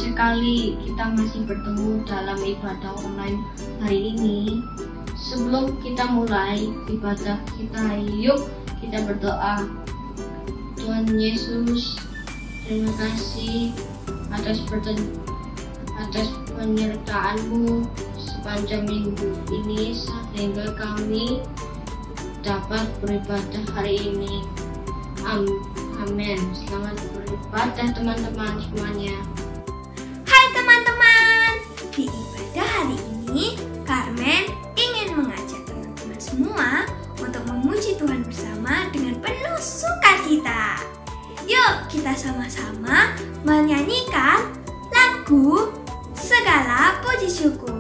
sekali kita masih bertemu dalam ibadah online hari ini. Sebelum kita mulai ibadah kita, yuk kita berdoa. Tuhan Yesus, terima kasih atas penyertaan-Mu sepanjang minggu ini sehingga kami dapat beribadah hari ini. Amin. Selamat beribadah teman-teman semuanya. Hai teman-teman, di ibadah hari ini Carmen ingin mengajak teman-teman semua untuk memuji Tuhan bersama dengan penuh sukacita. Yuk kita sama-sama menyanyikan lagu Segala Puji Syukur.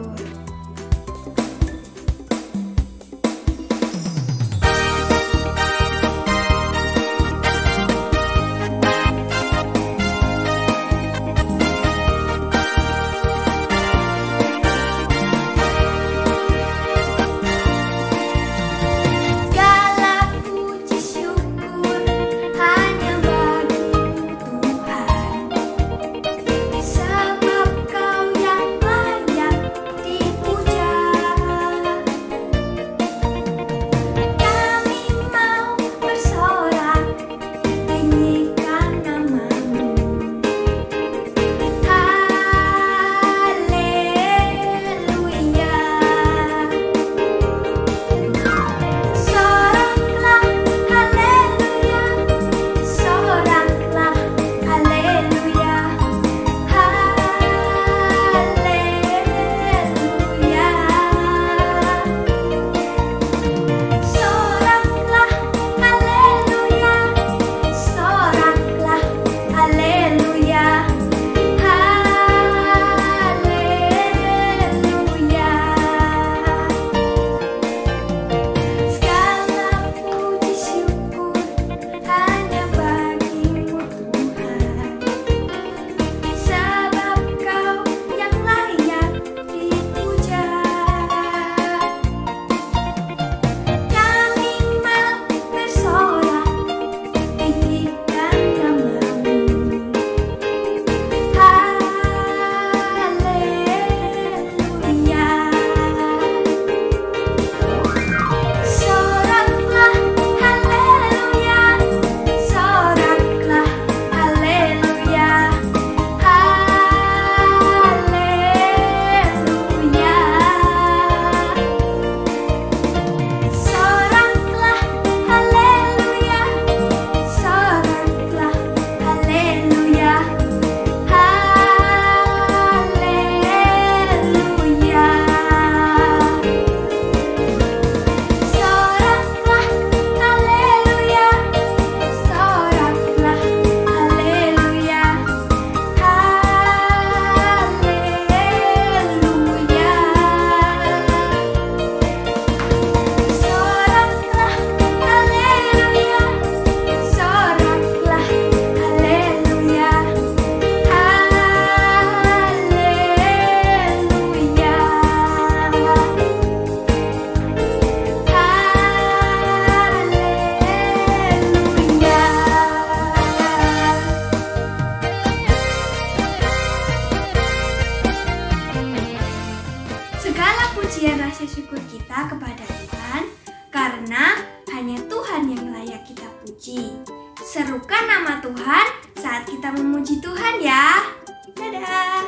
Pujian rasa syukur kita kepada Tuhan karena hanya Tuhan yang layak kita puji. Serukan nama Tuhan saat kita memuji Tuhan ya. Dadah.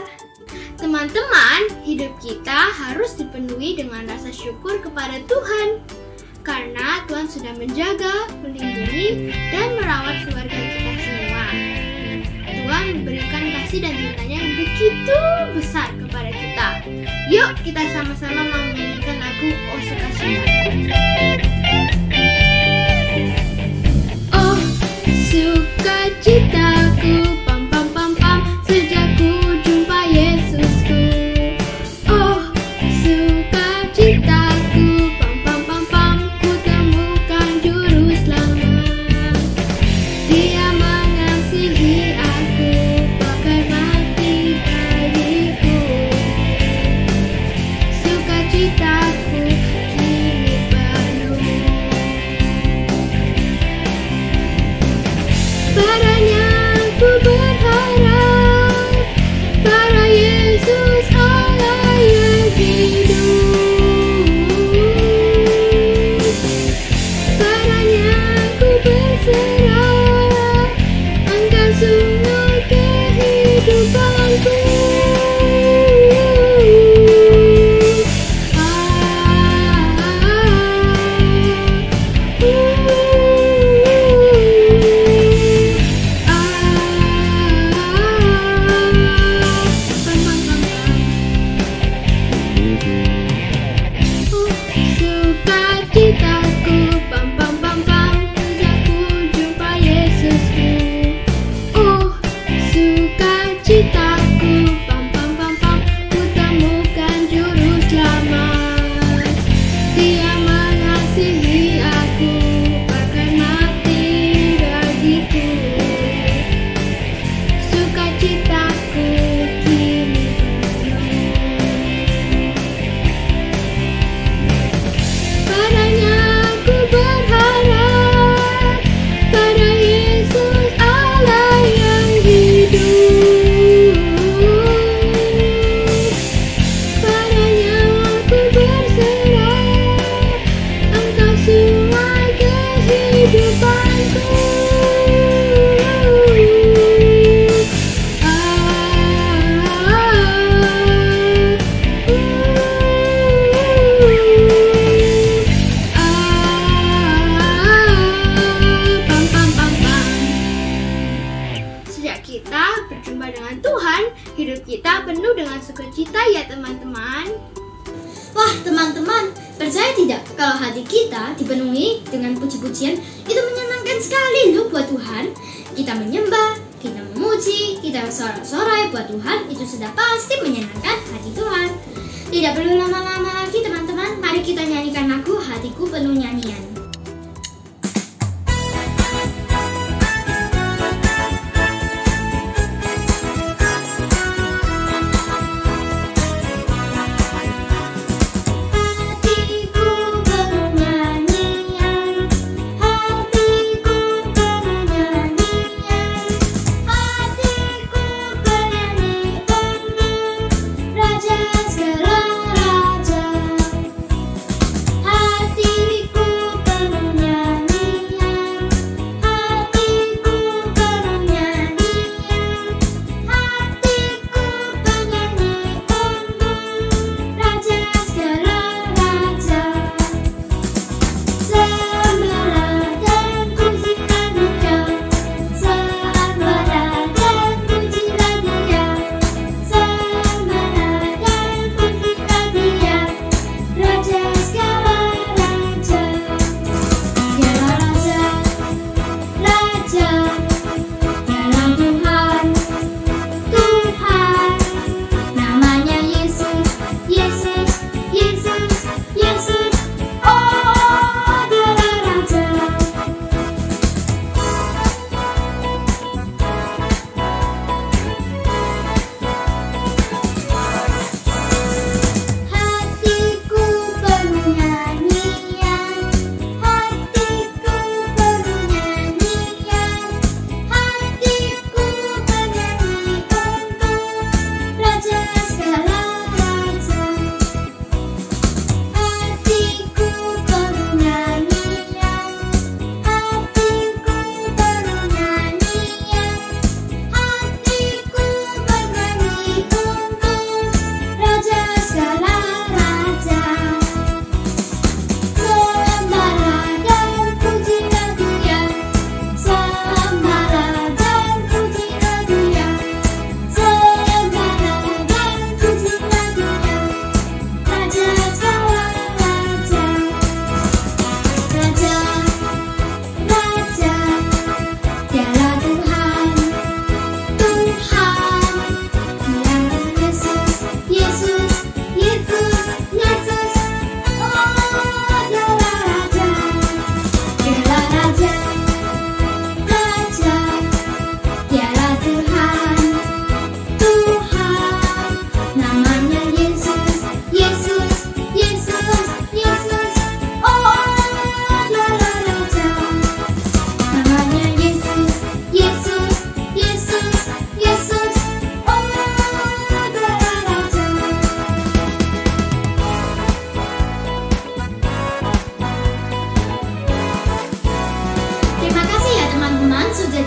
Teman-teman, hidup kita harus dipenuhi dengan rasa syukur kepada Tuhan karena Tuhan sudah menjaga, melindungi, dan merawat keluarga kita semua. Tuhan memberikan kasih dan cintanya yang begitu besar kepada kita. Yuk kita sama-sama menyanyikan lagu Oh Sukacitaku. Oh sukacitaku, pam pam pam pam, sejak ku jumpa Yesusku. Oh sukacitaku, pam pam pam pam, ku temukan juru selamat. Dia mengasihi aku, bahkan mati bagiku. Sukacitaku kini penuh. Padanya ku berharap, kita berjumpa dengan Tuhan, hidup kita penuh dengan sukacita ya teman-teman. Wah teman-teman, percaya tidak kalau hati kita dipenuhi dengan puji-pujian, itu menyenangkan sekali loh buat Tuhan. Kita menyembah, kita memuji, kita bersorak-sorai buat Tuhan, itu sudah pasti menyenangkan hati Tuhan. Tidak perlu lama-lama lagi teman-teman, mari kita nyanyikan lagu Hatiku Penuh Nyanyian.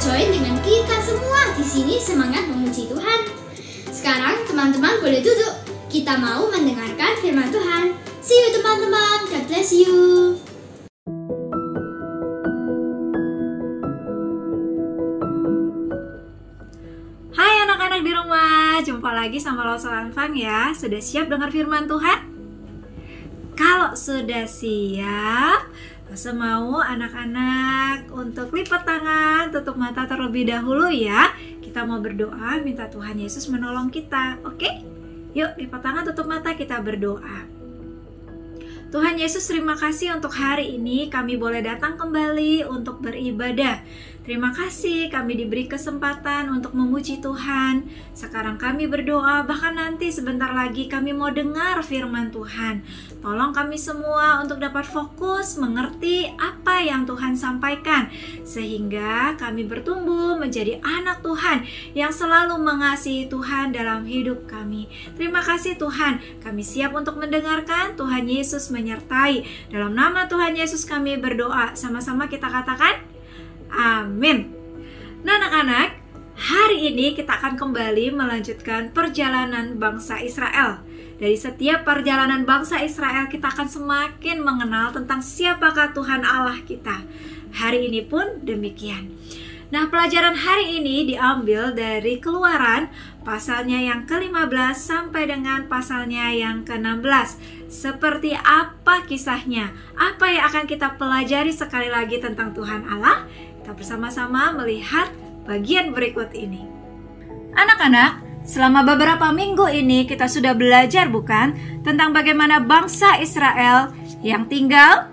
join dengan kita semua di sini semangat memuji Tuhan. Sekarang teman-teman boleh duduk. Kita mau mendengarkan firman Tuhan. See you teman-teman. God bless you. Hai anak-anak di rumah, jumpa lagi sama Losalan Fang ya. Sudah siap dengar firman Tuhan? Kalau sudah siap, Losa mau anak-anak untuk lipat tangan, tutup mata terlebih dahulu ya. Kita mau berdoa, minta Tuhan Yesus menolong kita, oke? Yuk lipat tangan, tutup mata, kita berdoa. Tuhan Yesus, terima kasih untuk hari ini kami boleh datang kembali untuk beribadah. Terima kasih kami diberi kesempatan untuk memuji Tuhan. Sekarang kami berdoa, bahkan nanti sebentar lagi kami mau dengar firman Tuhan. Tolong kami semua untuk dapat fokus mengerti apa yang Tuhan sampaikan, sehingga kami bertumbuh menjadi anak Tuhan yang selalu mengasihi Tuhan dalam hidup kami. Terima kasih Tuhan, kami siap untuk mendengarkan. Tuhan Yesus menyertai. Dalam nama Tuhan Yesus kami berdoa. Sama-sama kita katakan amin. Nah anak-anak, hari ini kita akan kembali melanjutkan perjalanan bangsa Israel. Dari setiap perjalanan bangsa Israel, kita akan semakin mengenal tentang siapakah Tuhan Allah kita. Hari ini pun demikian. Nah, pelajaran hari ini diambil dari Keluaran pasalnya yang ke-15 sampai dengan pasalnya yang ke-16. Seperti apa kisahnya? Apa yang akan kita pelajari sekali lagi tentang Tuhan Allah? Kita bersama-sama melihat bagian berikut ini. Anak-anak, selama beberapa minggu ini kita sudah belajar bukan tentang bagaimana bangsa Israel yang tinggal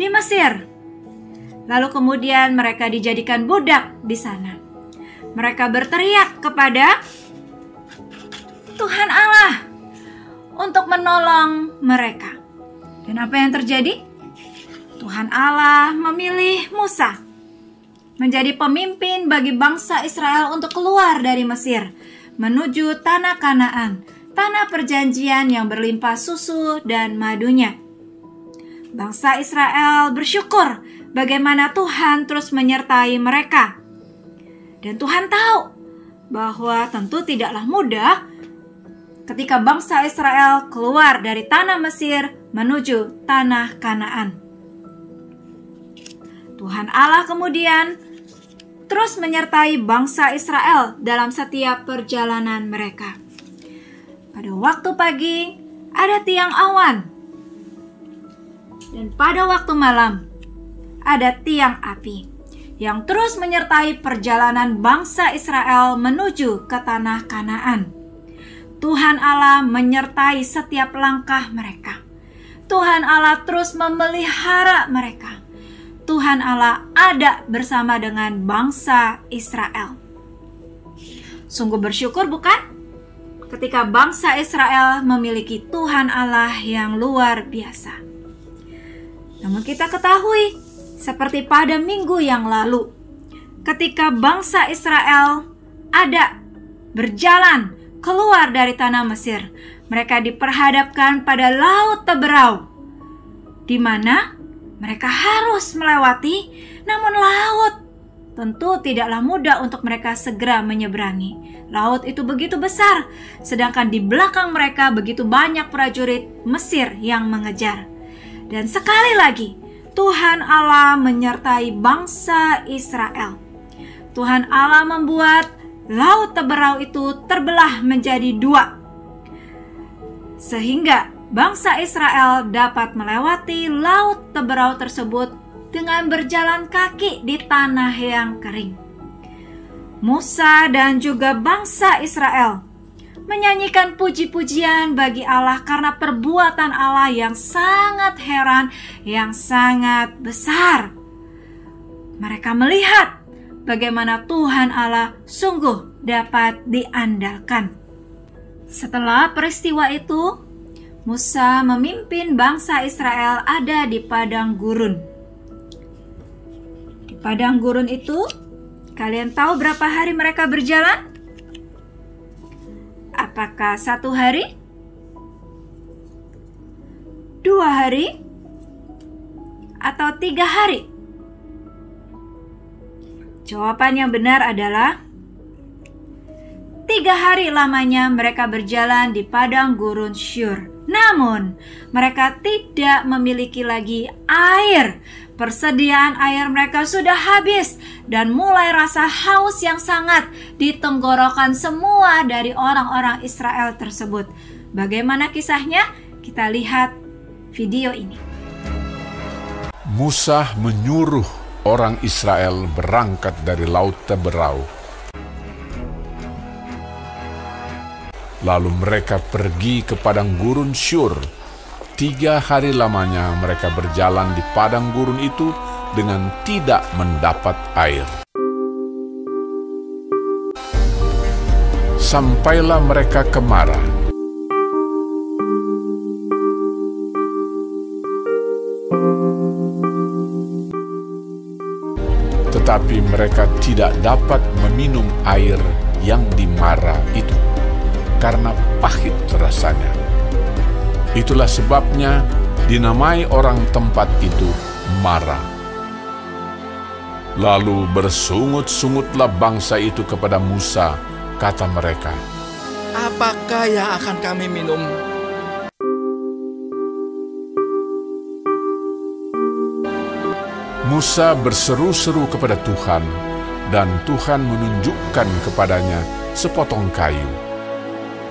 di Mesir. Lalu kemudian mereka dijadikan budak di sana. Mereka berteriak kepada Tuhan Allah untuk menolong mereka. Dan apa yang terjadi? Tuhan Allah memilih Musa menjadi pemimpin bagi bangsa Israel untuk keluar dari Mesir menuju tanah Kanaan, tanah perjanjian yang berlimpah susu dan madunya. Bangsa Israel bersyukur bagaimana Tuhan terus menyertai mereka. Dan Tuhan tahu bahwa tentu tidaklah mudah ketika bangsa Israel keluar dari tanah Mesir menuju tanah Kanaan. Tuhan Allah kemudian terus menyertai bangsa Israel dalam setiap perjalanan mereka. Pada waktu pagi ada tiang awan, dan pada waktu malam ada tiang api yang terus menyertai perjalanan bangsa Israel menuju ke tanah Kanaan. Tuhan Allah menyertai setiap langkah mereka. Tuhan Allah terus memelihara mereka. Tuhan Allah ada bersama dengan bangsa Israel. Sungguh bersyukur bukan? Ketika bangsa Israel memiliki Tuhan Allah yang luar biasa. Namun kita ketahui, seperti pada minggu yang lalu, ketika bangsa Israel ada berjalan keluar dari tanah Mesir, mereka diperhadapkan pada Laut Teberau, di mana mereka harus melewati, namun laut tentu tidaklah mudah untuk mereka segera menyeberangi. Laut itu begitu besar, sedangkan di belakang mereka begitu banyak prajurit Mesir yang mengejar. Dan sekali lagi, Tuhan Allah menyertai bangsa Israel. Tuhan Allah membuat Laut Teberau itu terbelah menjadi dua, sehingga bangsa Israel dapat melewati Laut Teberau tersebut dengan berjalan kaki di tanah yang kering. Musa dan juga bangsa Israel menyanyikan puji-pujian bagi Allah karena perbuatan Allah yang sangat heran, yang sangat besar. Mereka melihat bagaimana Tuhan Allah sungguh dapat diandalkan. Setelah peristiwa itu, Musa memimpin bangsa Israel ada di padang gurun. Di padang gurun itu, kalian tahu berapa hari mereka berjalan? Apakah 1 hari? 2 hari? Atau 3 hari? Jawaban yang benar adalah 3 hari lamanya mereka berjalan di padang gurun Syur. Namun, mereka tidak memiliki lagi air. Persediaan air mereka sudah habis dan mulai rasa haus yang sangat di tenggorokan semua dari orang-orang Israel tersebut. Bagaimana kisahnya? Kita lihat video ini. Musa menyuruh orang Israel berangkat dari Laut Teberau. Lalu mereka pergi ke padang gurun Syur. 3 hari lamanya mereka berjalan di padang gurun itu dengan tidak mendapat air. Sampailah mereka ke Mara. Tetapi mereka tidak dapat meminum air yang di Mara itu, karena pahit rasanya. Itulah sebabnya dinamai orang tempat itu Mara. Lalu bersungut-sungutlah bangsa itu kepada Musa, kata mereka, "Apakah yang akan kami minum?" Musa berseru-seru kepada Tuhan, dan Tuhan menunjukkan kepadanya sepotong kayu.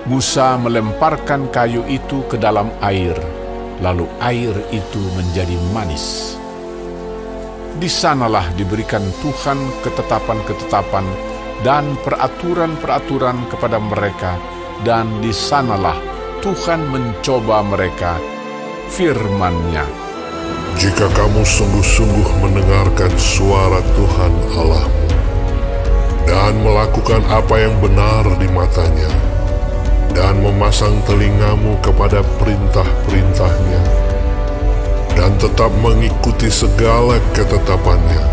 Musa melemparkan kayu itu ke dalam air, lalu air itu menjadi manis. Di sanalah diberikan Tuhan ketetapan-ketetapan dan peraturan-peraturan kepada mereka, dan di sanalah Tuhan mencoba mereka firman-Nya. Jika kamu sungguh-sungguh mendengarkan suara Tuhan Allahmu dan melakukan apa yang benar di matanya, dan memasang telingamu kepada perintah-perintahnya, dan tetap mengikuti segala ketetapannya,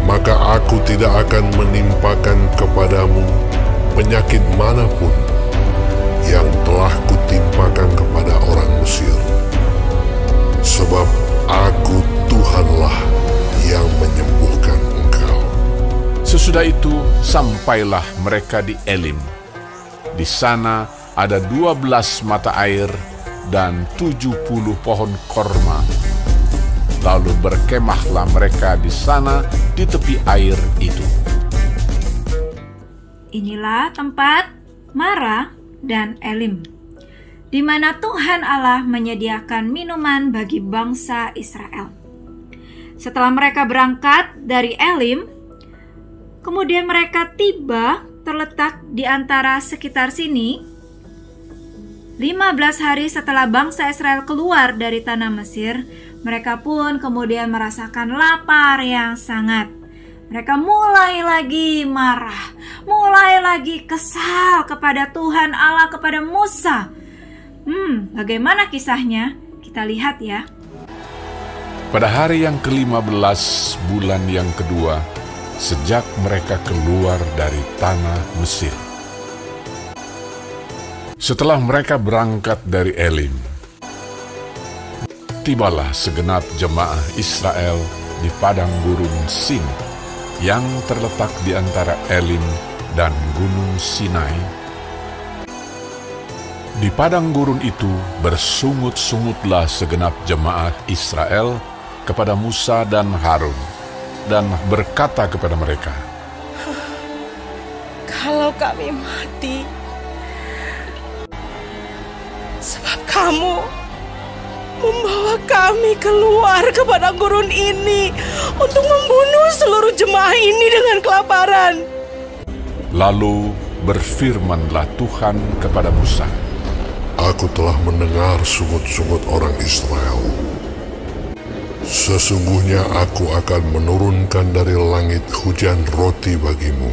maka aku tidak akan menimpakan kepadamu penyakit manapun yang telah kutimpakan kepada orang Mesir. Sebab aku Tuhanlah yang menyembuhkan engkau. Sesudah itu sampailah mereka di Elim. Di sana ada 12 mata air dan 70 pohon korma. Lalu berkemahlah mereka di sana di tepi air itu. Inilah tempat Mara dan Elim, di mana Tuhan Allah menyediakan minuman bagi bangsa Israel. Setelah mereka berangkat dari Elim, kemudian mereka tiba terletak di antara sekitar sini. 15 hari setelah bangsa Israel keluar dari tanah Mesir, mereka pun kemudian merasakan lapar yang sangat. Mereka mulai lagi marah, mulai lagi kesal kepada Tuhan Allah, kepada Musa. Bagaimana kisahnya? Kita lihat ya. Pada hari yang ke-15 bulan yang kedua, sejak mereka keluar dari tanah Mesir. Setelah mereka berangkat dari Elim, tibalah segenap jemaah Israel di padang gurun Sin yang terletak di antara Elim dan Gunung Sinai. Di padang gurun itu bersungut-sungutlah segenap jemaah Israel kepada Musa dan Harun, dan berkata kepada mereka, "Kalau kami mati, sebab kamu membawa kami keluar ke padang gurun ini untuk membunuh seluruh jemaah ini dengan kelaparan." Lalu berfirmanlah Tuhan kepada Musa, Aku telah mendengar sungut-sungut orang Israel. Sesungguhnya aku akan menurunkan dari langit hujan roti bagimu.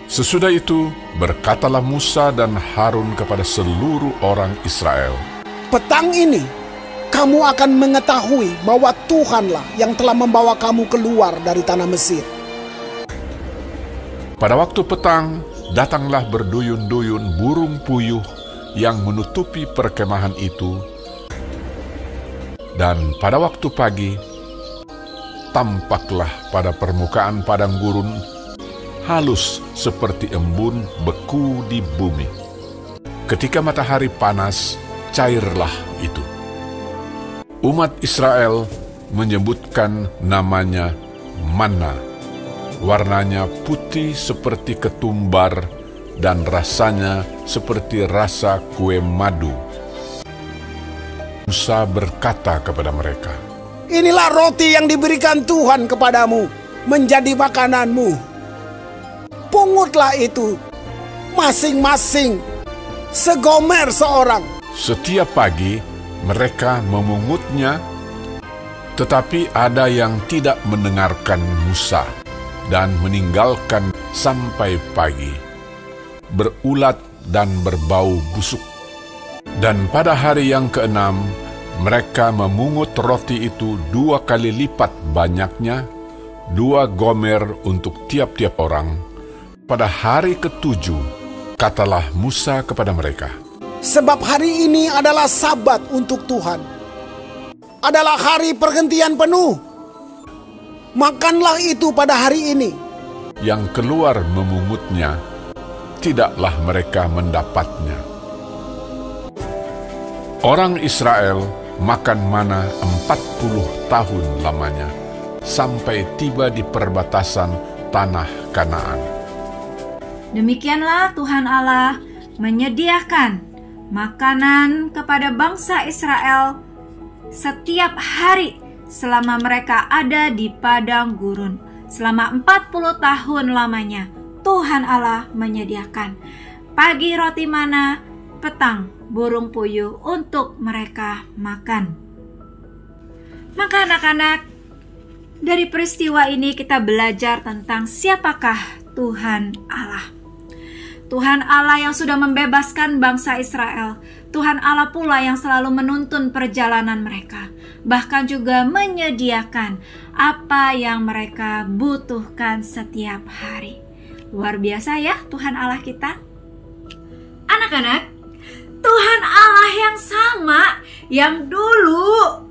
Sesudah itu berkatalah Musa dan Harun kepada seluruh orang Israel, Petang ini kamu akan mengetahui bahwa Tuhanlah yang telah membawa kamu keluar dari tanah Mesir. Pada waktu petang, datanglah berduyun-duyun burung puyuh yang menutupi perkemahan itu. Dan pada waktu pagi, tampaklah pada permukaan padang gurun halus seperti embun beku di bumi. Ketika matahari panas, cairlah itu. Umat Israel menyebutkan namanya manna. Warnanya putih seperti ketumbar dan rasanya seperti rasa kue madu. Musa berkata kepada mereka, Inilah roti yang diberikan Tuhan kepadamu menjadi makananmu. Pungutlah itu masing-masing segomer seorang. Setiap pagi mereka memungutnya, tetapi ada yang tidak mendengarkan Musa dan meninggalkan sampai pagi, berulat dan berbau busuk. Dan pada hari yang ke-6, mereka memungut roti itu 2 kali lipat banyaknya, 2 gomer untuk tiap-tiap orang. Pada hari ke-7, katalah Musa kepada mereka, Sebab hari ini adalah Sabat untuk Tuhan, adalah hari pergantian penuh. Makanlah itu pada hari ini. Yang keluar memungutnya, tidaklah mereka mendapatnya. Orang Israel makan mana 40 tahun lamanya, sampai tiba di perbatasan tanah Kanaan. Demikianlah Tuhan Allah menyediakan makanan kepada bangsa Israel setiap hari selama mereka ada di padang gurun. Selama 40 tahun lamanya Tuhan Allah menyediakan pagi roti mana, petang burung puyuh untuk mereka makan. Maka anak-anak, dari peristiwa ini kita belajar tentang siapakah Tuhan Allah. Tuhan Allah yang sudah membebaskan bangsa Israel. Tuhan Allah pula yang selalu menuntun perjalanan mereka. Bahkan juga menyediakan apa yang mereka butuhkan setiap hari. Luar biasa ya Tuhan Allah kita. Anak-anak, Tuhan Allah yang sama yang dulu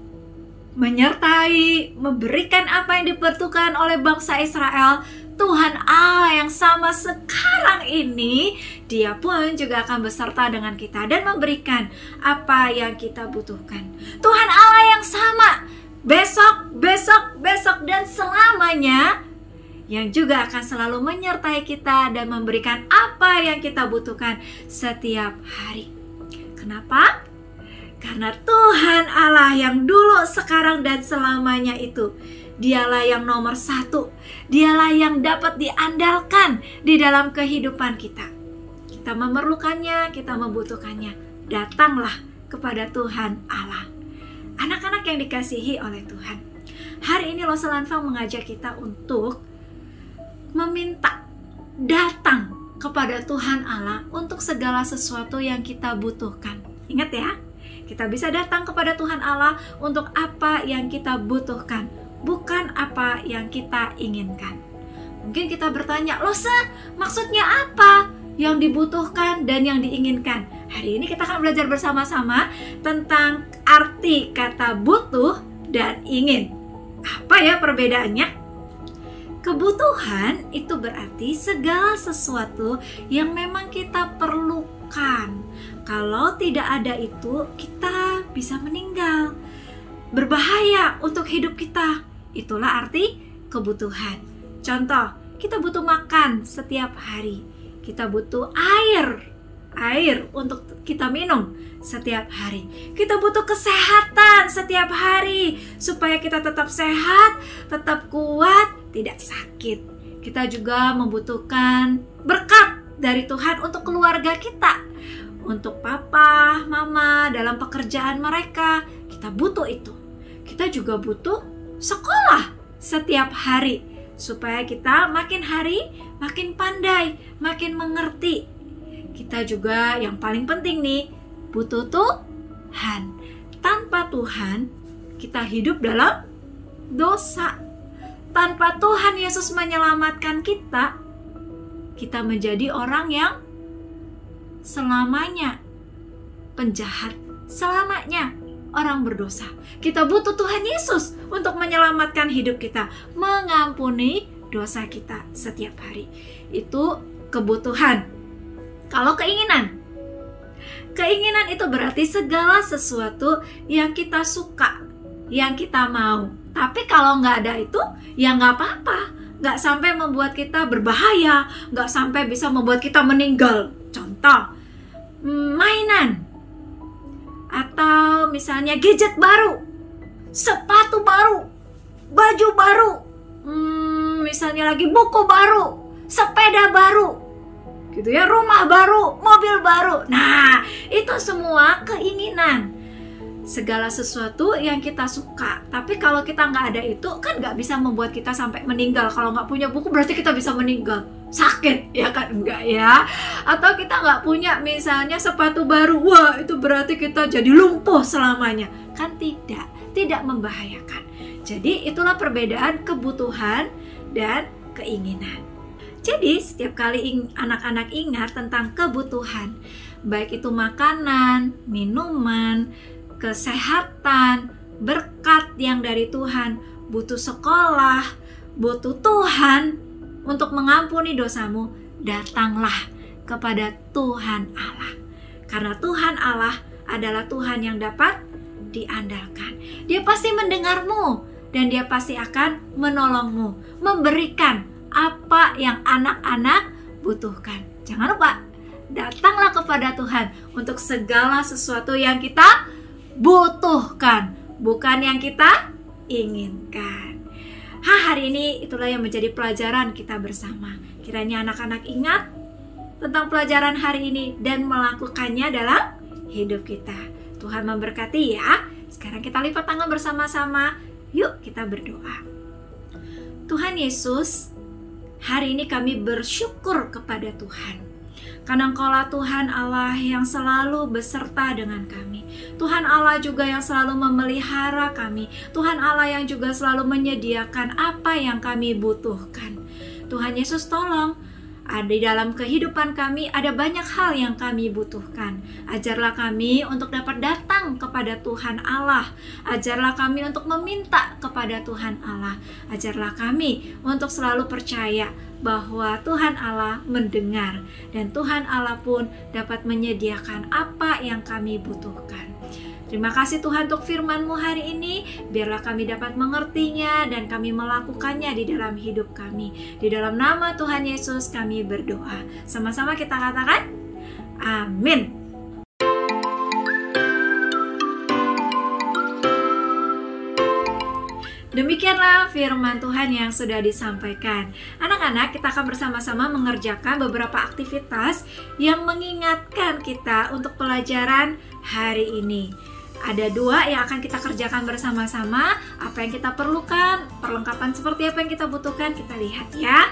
menyertai, memberikan apa yang dibutuhkan oleh bangsa Israel, Tuhan Allah yang sama sekarang ini, Dia pun juga akan beserta dengan kita dan memberikan apa yang kita butuhkan. Tuhan Allah yang sama besok dan selamanya, yang juga akan selalu menyertai kita dan memberikan apa yang kita butuhkan setiap hari. Kenapa? Karena Tuhan Allah yang dulu, sekarang, dan selamanya itu, Dialah yang nomor satu. Dialah yang dapat diandalkan di dalam kehidupan kita. Kita memerlukannya, kita membutuhkannya. Datanglah kepada Tuhan Allah. Anak-anak yang dikasihi oleh Tuhan, hari ini Losel Anfang mengajak kita untuk meminta, datang kepada Tuhan Allah untuk segala sesuatu yang kita butuhkan. Ingat ya, kita bisa datang kepada Tuhan Allah untuk apa yang kita butuhkan, bukan apa yang kita inginkan. Mungkin kita bertanya, Lose, maksudnya apa yang dibutuhkan dan yang diinginkan? Hari ini kita akan belajar bersama-sama tentang arti kata butuh dan ingin. Apa ya perbedaannya? Kebutuhan itu berarti segala sesuatu yang memang kita perlukan. Kalau tidak ada itu, kita bisa meninggal. Berbahaya untuk hidup kita. Itulah arti kebutuhan. Contoh, kita butuh makan setiap hari. Kita butuh air untuk kita minum setiap hari. Kita butuh kesehatan setiap hari supaya kita tetap sehat, tetap kuat, tidak sakit. Kita juga membutuhkan berkat dari Tuhan untuk keluarga kita, untuk papa, mama dalam pekerjaan mereka. Kita butuh itu. Kita juga butuh sekolah setiap hari supaya kita makin hari makin pandai, makin mengerti. Kita juga yang paling penting nih, butuh Tuhan. Tanpa Tuhan kita hidup dalam dosa. Tanpa Tuhan Yesus menyelamatkan kita, kita menjadi orang yang selamanya penjahat, selamanya orang berdosa. Kita butuh Tuhan Yesus untuk menyelamatkan hidup kita, mengampuni dosa kita setiap hari. Itu kebutuhan. Kalau keinginan itu berarti segala sesuatu yang kita suka, yang kita mau. Tapi kalau nggak ada itu, ya nggak apa-apa. Nggak sampai membuat kita berbahaya, nggak sampai bisa membuat kita meninggal. Contoh, mainan, atau misalnya gadget baru, sepatu baru, baju baru, misalnya lagi buku baru, sepeda baru, gitu ya, rumah baru, mobil baru. Nah, itu semua keinginan. Segala sesuatu yang kita suka. Tapi kalau kita nggak ada itu, kan nggak bisa membuat kita sampai meninggal. Kalau nggak punya buku berarti kita bisa meninggal. Sakit, ya kan? Enggak ya. Atau kita nggak punya misalnya sepatu baru, wah itu berarti kita jadi lumpuh selamanya. Kan tidak membahayakan. Jadi itulah perbedaan kebutuhan dan keinginan. Jadi setiap kali anak-anak ingat tentang kebutuhan, baik itu makanan, minuman, kesehatan, berkat yang dari Tuhan, butuh sekolah, butuh Tuhan untuk mengampuni dosamu, datanglah kepada Tuhan Allah. Karena Tuhan Allah adalah Tuhan yang dapat diandalkan. Dia pasti mendengarmu dan Dia pasti akan menolongmu, memberikan apa yang anak-anak butuhkan. Jangan lupa, datanglah kepada Tuhan untuk segala sesuatu yang kita butuhkan, bukan yang kita inginkan. Hari ini itulah yang menjadi pelajaran kita bersama. Kiranya anak-anak ingat tentang pelajaran hari ini dan melakukannya dalam hidup kita. Tuhan memberkati ya. Sekarang kita lipat tangan bersama-sama. Yuk kita berdoa. Tuhan Yesus, hari ini kami bersyukur kepada Tuhan. Karena Engkaulah Tuhan Allah yang selalu beserta dengan kami. Tuhan Allah juga yang selalu memelihara kami. Tuhan Allah yang juga selalu menyediakan apa yang kami butuhkan. Tuhan Yesus, tolong, di dalam kehidupan kami ada banyak hal yang kami butuhkan. Ajarlah kami untuk dapat datang kepada Tuhan Allah. Ajarlah kami untuk meminta kepada Tuhan Allah. Ajarlah kami untuk selalu percaya bahwa Tuhan Allah mendengar dan Tuhan Allah pun dapat menyediakan apa yang kami butuhkan. Terima kasih Tuhan untuk firman-Mu hari ini. Biarlah kami dapat mengertinya dan kami melakukannya di dalam hidup kami. Di dalam nama Tuhan Yesus kami berdoa. Sama-sama kita katakan, amin. Demikianlah firman Tuhan yang sudah disampaikan. Anak-anak, kita akan bersama-sama mengerjakan beberapa aktivitas yang mengingatkan kita untuk pelajaran hari ini. Ada 2 yang akan kita kerjakan bersama-sama. Apa yang kita perlukan, perlengkapan seperti apa yang kita butuhkan, kita lihat ya.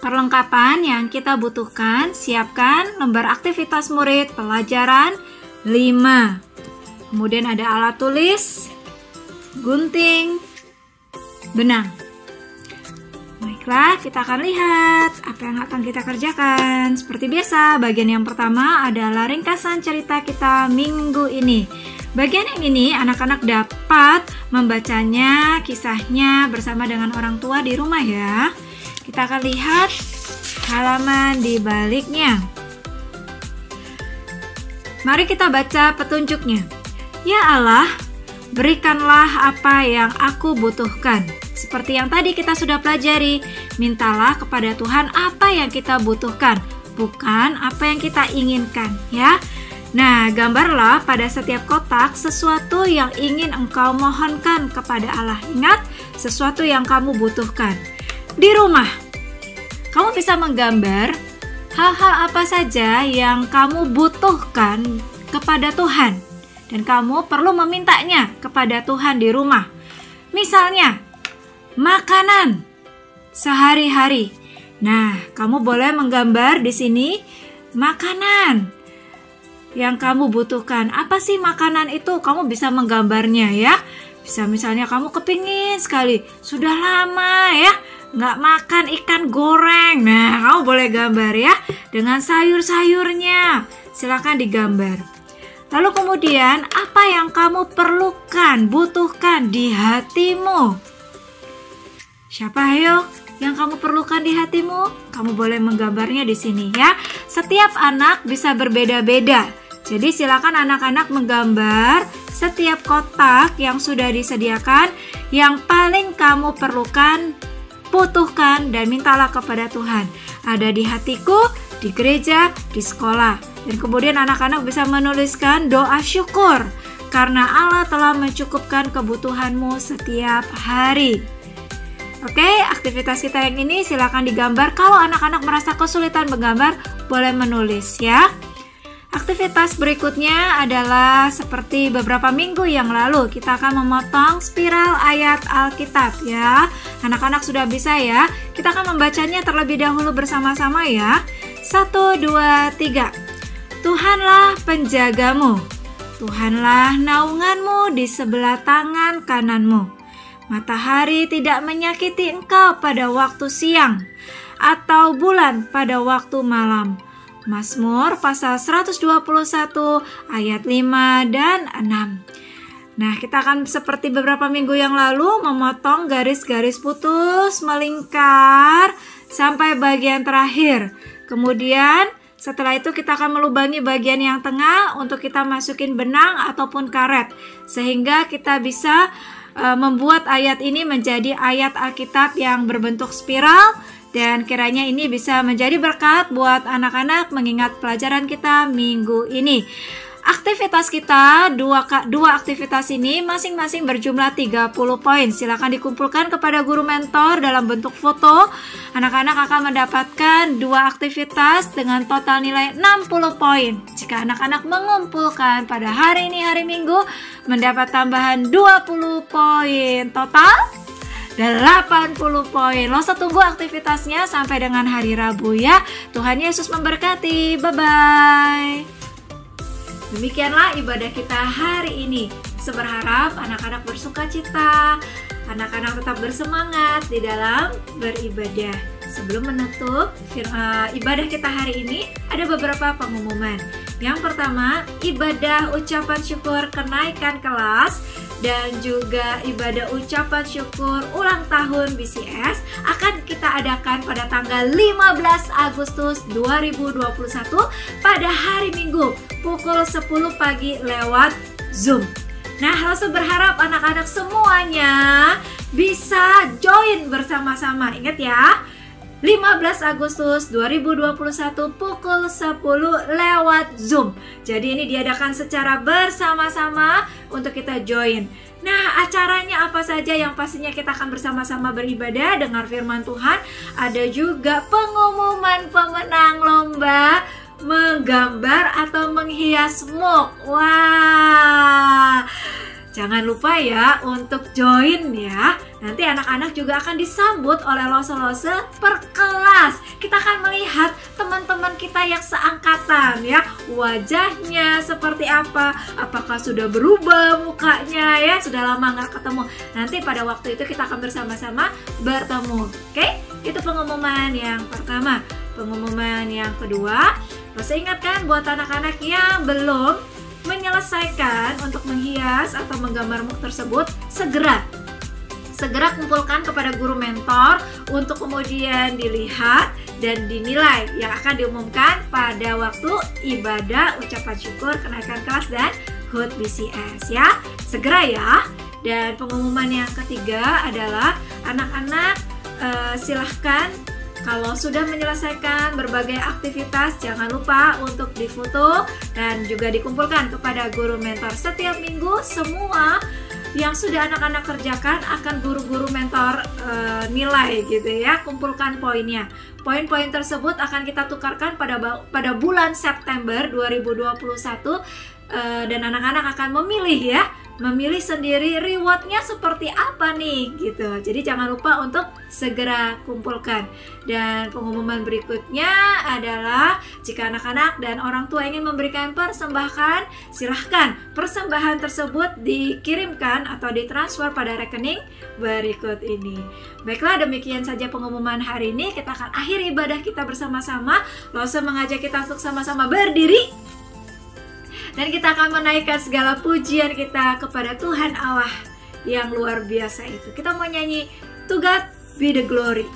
Perlengkapan yang kita butuhkan, siapkan lembar aktivitas murid pelajaran 5. Kemudian ada alat tulis, gunting, benang. Baiklah, kita akan lihat apa yang akan kita kerjakan. Seperti biasa, bagian yang pertama adalah ringkasan cerita kita minggu ini. Bagian yang ini anak-anak dapat membacanya, kisahnya bersama dengan orang tua di rumah ya. Kita akan lihat halaman di baliknya. Mari kita baca petunjuknya. Ya Allah, berikanlah apa yang aku butuhkan. Seperti yang tadi kita sudah pelajari, mintalah kepada Tuhan apa yang kita butuhkan, bukan apa yang kita inginkan, ya. Nah, gambarlah pada setiap kotak sesuatu yang ingin engkau mohonkan kepada Allah. Ingat, sesuatu yang kamu butuhkan. Di rumah, kamu bisa menggambar hal-hal apa saja yang kamu butuhkan kepada Tuhan. Dan kamu perlu memintanya kepada Tuhan di rumah. Misalnya, makanan sehari-hari. Nah, kamu boleh menggambar di sini makanan yang kamu butuhkan. Apa sih makanan itu? Kamu bisa menggambarnya ya. Bisa misalnya kamu kepingin sekali, sudah lama ya nggak makan ikan goreng. Nah, kamu boleh gambar ya dengan sayur-sayurnya. Silakan digambar. Lalu kemudian apa yang kamu perlukan, butuhkan di hatimu? Siapa ayo yang kamu perlukan di hatimu? Kamu boleh menggambarnya di sini ya. Setiap anak bisa berbeda-beda. Jadi silakan anak-anak menggambar setiap kotak yang sudah disediakan yang paling kamu perlukan, butuhkan dan mintalah kepada Tuhan. Ada di hatiku, di gereja, di sekolah. Dan kemudian anak-anak bisa menuliskan doa syukur karena Allah telah mencukupkan kebutuhanmu setiap hari. Oke, aktivitas kita yang ini silakan digambar. Kalau anak-anak merasa kesulitan menggambar, boleh menulis ya. Aktivitas berikutnya adalah seperti beberapa minggu yang lalu, kita akan memotong spiral ayat Alkitab ya. Anak-anak sudah bisa ya. Kita akan membacanya terlebih dahulu bersama-sama ya. 1, 2, 3. Tuhanlah penjagamu, Tuhanlah naunganmu di sebelah tangan kananmu. Matahari tidak menyakiti engkau pada waktu siang, atau bulan pada waktu malam. Mazmur pasal 121 ayat 5 dan 6. Nah, kita akan seperti beberapa minggu yang lalu memotong garis-garis putus, melingkar sampai bagian terakhir. Kemudian setelah itu kita akan melubangi bagian yang tengah untuk kita masukin benang ataupun karet. Sehingga kita bisa membuat ayat ini menjadi ayat Alkitab yang berbentuk spiral, dan kiranya ini bisa menjadi berkat buat anak-anak mengingat pelajaran kita minggu ini. Aktivitas kita, dua aktivitas ini masing-masing berjumlah 30 poin. Silakan dikumpulkan kepada guru mentor dalam bentuk foto. Anak-anak akan mendapatkan 2 aktivitas dengan total nilai 60 poin. Jika anak-anak mengumpulkan pada hari ini, hari Minggu, mendapat tambahan 20 poin. Total 80 poin. Losa tunggu aktivitasnya sampai dengan hari Rabu ya. Tuhan Yesus memberkati. Bye-bye. Demikianlah ibadah kita hari ini. Berharap anak-anak bersuka cita, anak-anak tetap bersemangat di dalam beribadah. Sebelum menutup ibadah kita hari ini, ada beberapa pengumuman. Yang pertama, ibadah ucapan syukur kenaikan kelas dan juga ibadah ucapan syukur ulang tahun BCS akan kita adakan pada tanggal 15 Agustus 2021 pada hari Minggu pukul 10 pagi lewat Zoom. Nah, Losa berharap anak-anak semuanya bisa join bersama-sama. Ingat ya, 15 Agustus 2021 pukul 10 lewat Zoom. Jadi ini diadakan secara bersama-sama untuk kita join. Nah, acaranya apa saja? Yang pastinya kita akan bersama-sama beribadah, dengar firman Tuhan. Ada juga pengumuman pemenang lomba menggambar atau menghias mug. Wah, jangan lupa ya untuk join ya. Nanti anak-anak juga akan disambut oleh lose-lose per kelas. Kita akan melihat teman-teman kita yang seangkatan ya, wajahnya seperti apa, apakah sudah berubah mukanya ya, sudah lama nggak ketemu. Nanti pada waktu itu kita akan bersama-sama bertemu. Oke, itu pengumuman yang pertama. Pengumuman yang kedua, saya ingatkan buat anak-anak yang belum menyelesaikan untuk menghias atau menggambar mug tersebut, segera kumpulkan kepada guru mentor untuk kemudian dilihat dan dinilai yang akan diumumkan pada waktu ibadah ucapan syukur kenaikan kelas dan HUT BCS ya. Segera ya. Dan pengumuman yang ketiga adalah anak-anak silahkan kalau sudah menyelesaikan berbagai aktivitas, jangan lupa untuk difoto dan juga dikumpulkan kepada guru mentor. Setiap minggu semua yang sudah anak-anak kerjakan akan guru-guru mentor nilai gitu ya, kumpulkan poinnya. Poin-poin tersebut akan kita tukarkan pada bulan September 2021 dan anak-anak akan memilih sendiri rewardnya seperti apa nih gitu. Jadi jangan lupa untuk segera kumpulkan. Dan pengumuman berikutnya adalah jika anak-anak dan orang tua ingin memberikan persembahan, silahkan persembahan tersebut dikirimkan atau ditransfer pada rekening berikut ini. Baiklah, demikian saja pengumuman hari ini. Kita akan akhiri ibadah kita bersama-sama. Lose mengajak kita untuk sama-sama berdiri. Dan kita akan menaikkan segala pujian kita kepada Tuhan Allah yang luar biasa itu. Kita mau nyanyi To God Be The Glory.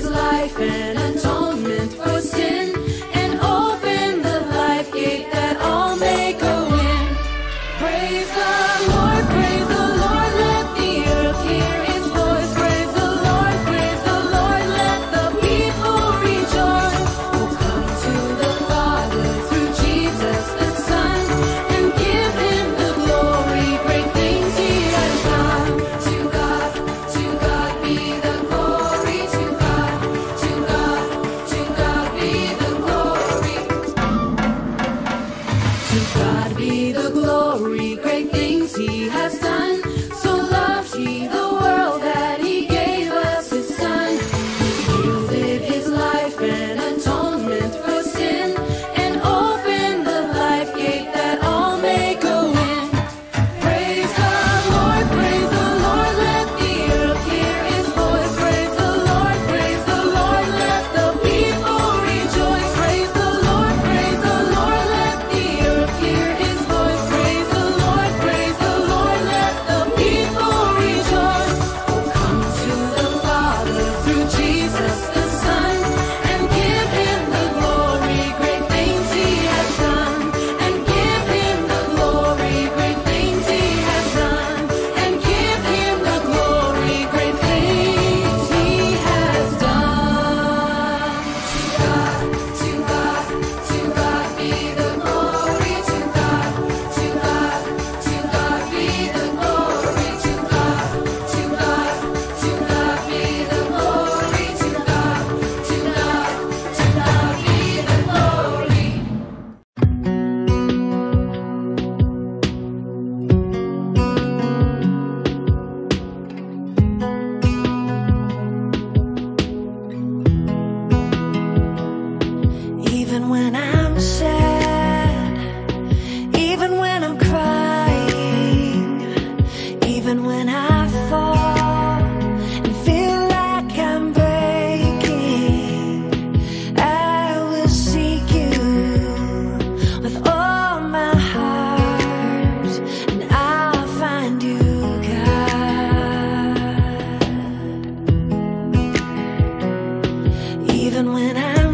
Life Even when I'm sad, even when I'm crying, even when I fall and feel like I'm breaking, I will seek you with all my heart, and I'll find you, God. Even when I'm